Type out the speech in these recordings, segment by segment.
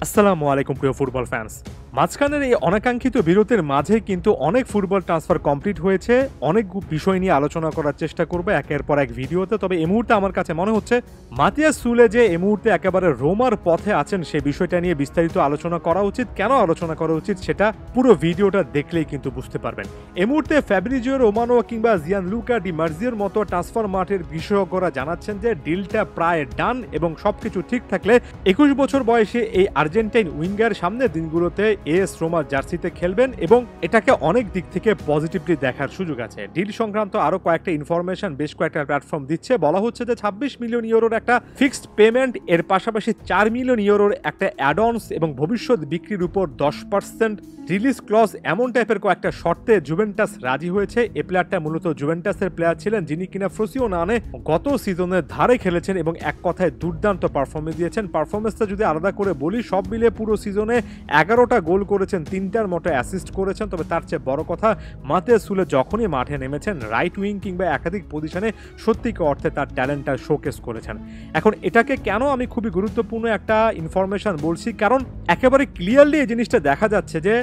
আসসালামু আলাইকুম প্রিয় ফুটবল ফ্যান্স। মাঝখানের এই অনাকাঙ্ক্ষিত বিরতির মাঝে কিন্তু অনেক ফুটবল ট্রান্সফার কমপ্লিট হয়েছে। অনেক বিষয় নিয়ে আলোচনা করার চেষ্টা করবো একের পর এক ভিডিওতে। তবে এই মুহূর্তে আমার কাছে মনে হচ্ছে মাতিয়াস সুলে যে এই মুহূর্তে একেবারে রোমার পথে আছেন সেই বিষয়টা নিয়ে বিস্তারিত আলোচনা করা উচিত। কেন আলোচনা করা উচিত সেটা পুরো ভিডিওটা দেখলেই কিন্তু বুঝতে পারবেন। এই মুহূর্তে ফ্যাব্রিজিও রোমানো কিংবা জিয়ানলুকা ডি মার্জিওর মতো ট্রান্সফার মাঠের বিশেষজ্ঞরা জানাচ্ছেন যে ডিলটা প্রায় ডান এবং সবকিছু ঠিক থাকলে 21 বছর বয়সে এই আর্জেন্টাইন উইঙ্গার সামনের দিনগুলোতে এএস রোমার জার্সিতে খেলবেন এবং এটাকে অনেক দিক থেকে পজিটিভলি দেখার সুযোগ আছে। ডিল সংক্রান্ত আরো কয়েকটা ইনফরমেশন বেশ কয়েকটা প্ল্যাটফর্ম দিচ্ছে। বলা হচ্ছে যে 26 মিলিয়ন ইউরোর একটা ফিক্সড পেমেন্ট, এর পাশাপাশি 4 মিলিয়ন ইউরোর একটা অ্যাডঅনস এবং ভবিষ্যৎ বিক্রির উপর 10% রিলিজ ক্লজ, এমন টাইপের কয়েকটা শর্তে জুভেন্টাস রাজি হয়েছে। এই প্লেয়ারটা মূলত জুভেন্টাসের প্লেয়ার ছিলেন, যিনি কিনা ফ্রোসিওনানে গত সিজনের ধারে খেলেছেন এবং এক কথায় দুর্দান্ত পারফরমেন্স দিয়েছেন। পারফরমেন্সটা যদি আলাদা করে বলি, সব মিলে পুরো সিজনে 11টা গোল করেছেন, 3টার মতো অ্যাসিস্ট করেছেন। তবে তার চেয়ে বড় কথা, মাতিয়াস সুলে যখনই মাঠে নেমেছেন রাইট উইং কিংবা একাধিক পজিশনে সত্যিকার অর্থে তার ট্যালেন্টটা শোকেস করেছেন। এখন এটাকে কেন আমি খুবই গুরুত্বপূর্ণ একটা ইনফরমেশন বলছি, কারণ একেবারে ক্লিয়ারলি এই জিনিসটা দেখা যাচ্ছে যে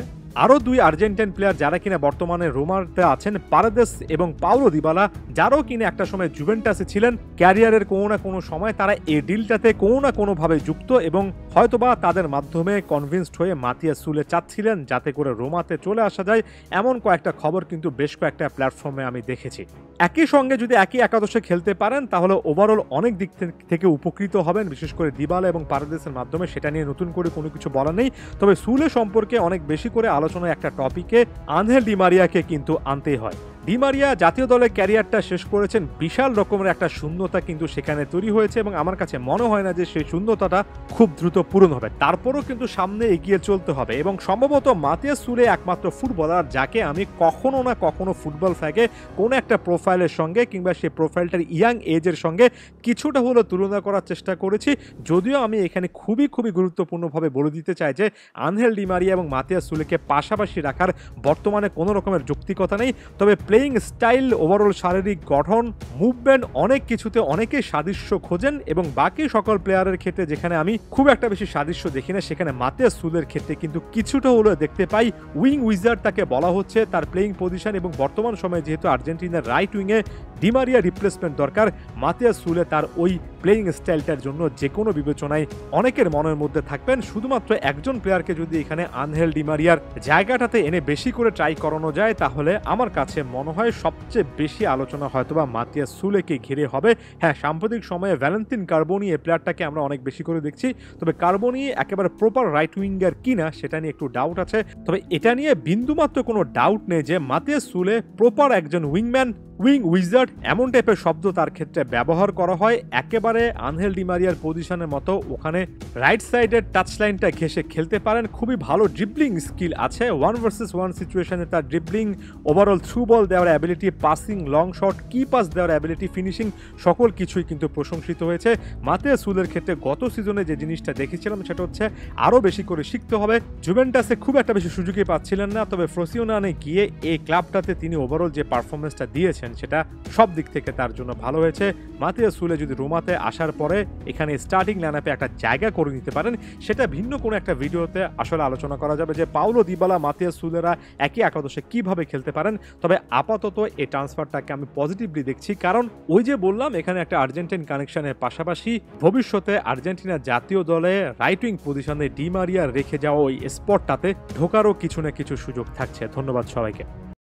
আরও দুই আর্জেন্টাইন প্লেয়ার যারা কিনা বর্তমানে রোমাতে আছেন, পারেদেস এবং পাউলো দিবালা, যারাও কিনা একটা সময় জুভেন্টাসে ছিলেন, ক্যারিয়ারের কোনো না কোনো সময় তারা এই ডিলটাতে কোনো না কোনোভাবে যুক্ত এবং হয়তোবা তাদের মাধ্যমে কনভিন্সড হয়ে মাতিয়াস সুলে চাচ্ছিলেন যাতে করে রোমাতে চলে আসা যায়। এমন কয়েকটা খবর কিন্তু বেশ কয়েকটা প্ল্যাটফর্মে আমি দেখেছি। একই সঙ্গে যদি একই একাদশে খেলতে পারেন তাহলে ওভারঅল অনেক দিক থেকে উপকৃত হবেন, বিশেষ করে দিবালা এবং পারেদেসের মাধ্যমে। সেটা নিয়ে নতুন করে কোনো কিছু বলা নেই। তবে সুলে সম্পর্কে অনেক বেশি করে আলোচনায় একটা টপিকে আনহেল ডি মারিয়াকে কিন্তু আনতেই হয়। ডি মারিয়া জাতীয় দলে ক্যারিয়ারটা শেষ করেছেন, বিশাল রকমের একটা শূন্যতা কিন্তু সেখানে তৈরি হয়েছে এবং আমার কাছে মনে হয় না যে সেই শূন্যতাটা খুব দ্রুত পূরণ হবে। তারপরও কিন্তু সামনে এগিয়ে চলতে হবে এবং সম্ভবত মাতিয়াস সুলে একমাত্র ফুটবলার যাকে আমি কখনো না কখনো ফুটবল ফ্যাগে কোনো একটা প্রোফাইলের সঙ্গে কিংবা সেই প্রোফাইলটার ইয়াং এজের সঙ্গে কিছুটা হলেও তুলনা করার চেষ্টা করেছি। যদিও আমি এখানে খুবই গুরুত্বপূর্ণভাবে বলে দিতে চাই যে আনহেল ডি মারিয়া এবং মাতিয়াস সুলেকে পাশাপাশি রাখার বর্তমানে কোনো রকমের যৌক্তিকতা নেই। তবে প্লেয়িং স্টাইল, ওভারঅল শারীরিক গঠন, মুভমেন্ট, অনেক কিছুতে অনেকে সাদৃশ্য খোঁজেন এবং বাকি সকল প্লেয়ারের ক্ষেত্রে যেখানে আমি খুব একটা বেশি সাদৃশ্য দেখি না, সেখানে মাতিয়াস সুলের ক্ষেত্রে কিন্তু কিছুটা হলেও দেখতে পাই। উইং উইজার্ড তাকে বলা হচ্ছে, তার প্লেয়িং পজিশন এবং বর্তমান সময়ে যেহেতু আর্জেন্টিনার রাইট উইংয়ে ডি মারিয়া রিপ্লেসমেন্ট দরকার, মাতিয়াস সুলে তার ওই প্লেয়িং স্টাইলটার জন্য যে কোনো বিবেচনায় অনেকের মনের মধ্যে থাকবেন। শুধুমাত্র একজন প্লেয়ারকে যদি এখানে আনহেল ডি মারিয়ার জায়গাটাতে এনে বেশি করে ট্রাই করানো যায় তাহলে আমার কাছে মনে হয় সবচেয়ে বেশি আলোচনা হয়তোবা মাতিয়াস সুলেকে ঘিরে হবে। হ্যাঁ, সাম্প্রতিক সময়ে ভ্যালেন্তিন কার্বোনি এই প্লেয়ারটাকে আমরা অনেক বেশি করে দেখছি, তবে কার্বোনি একেবারে প্রপার রাইট উইঙ্গার কিনা সেটা নিয়ে একটু ডাউট আছে। তবে এটা নিয়ে বিন্দুমাত্র কোনো ডাউট নেই যে মাতিয়াস সুলে প্রপার একজন উইংম্যান, উইং উইজার্ড এমন টাইপের শব্দ তার ক্ষেত্রে ব্যবহার করা হয়। একেবারে আনহেল ডি মারিয়ার পজিশনের মতো ওখানে রাইট সাইডের টাচ লাইনটা ঘেঁষে খেলতে পারেন, খুবই ভালো ড্রিবলিং স্কিল আছে। 1 ভার্সেস 1 সিচুয়েশনে তার ড্রিবলিং, ওভারঅল থ্রু বল দেওয়ার অ্যাবিলিটি, পাসিং, লং শট, কি পাস দেওয়ার অ্যাবিলিটি, ফিনিশিং সকল কিছুই কিন্তু প্রশংসিত হয়েছে। মাতিয়াস সুলের ক্ষেত্রে গত সিজনে যে জিনিসটা দেখেছিলাম সেটা হচ্ছে আরও বেশি করে শিখতে হবে। জুভেন্টাসে খুব একটা বেশি সুযোগই পাচ্ছিলেন না, তবে ফ্রোসিওনানে গিয়ে এই ক্লাবটাতে তিনি ওভারঅল যে পারফরমেন্সটা দিয়েছেন সেটা সব দিক থেকে তার জন্য ভালো হয়েছে। মাতিয়াস সুলে যদি রোমাতে আসার পরে এখানে স্টার্টিং লাইনআপে একটা জায়গা করে নিতে পারেন, সেটা ভিন্ন কোনো একটা ভিডিওতে আসলে আলোচনা করা যাবে যে পাউলো দিবালা, মাতিয়াস সুলেরা একই একাদশে কিভাবে খেলতে পারেন। তবে আপাতত এই ট্রান্সফারটাকে আমি পজিটিভলি দেখছি, কারণ ওই যে বললাম এখানে একটা আর্জেন্টাইন কানেকশনের পাশাপাশি ভবিষ্যতে আর্জেন্টিনার জাতীয় দলে রাইট উইং পজিশনে ডি মারিয়া রেখে যাওয়া ওই স্পটটাতে ঢোকারও কিছু না কিছু সুযোগ থাকছে। ধন্যবাদ সবাইকে।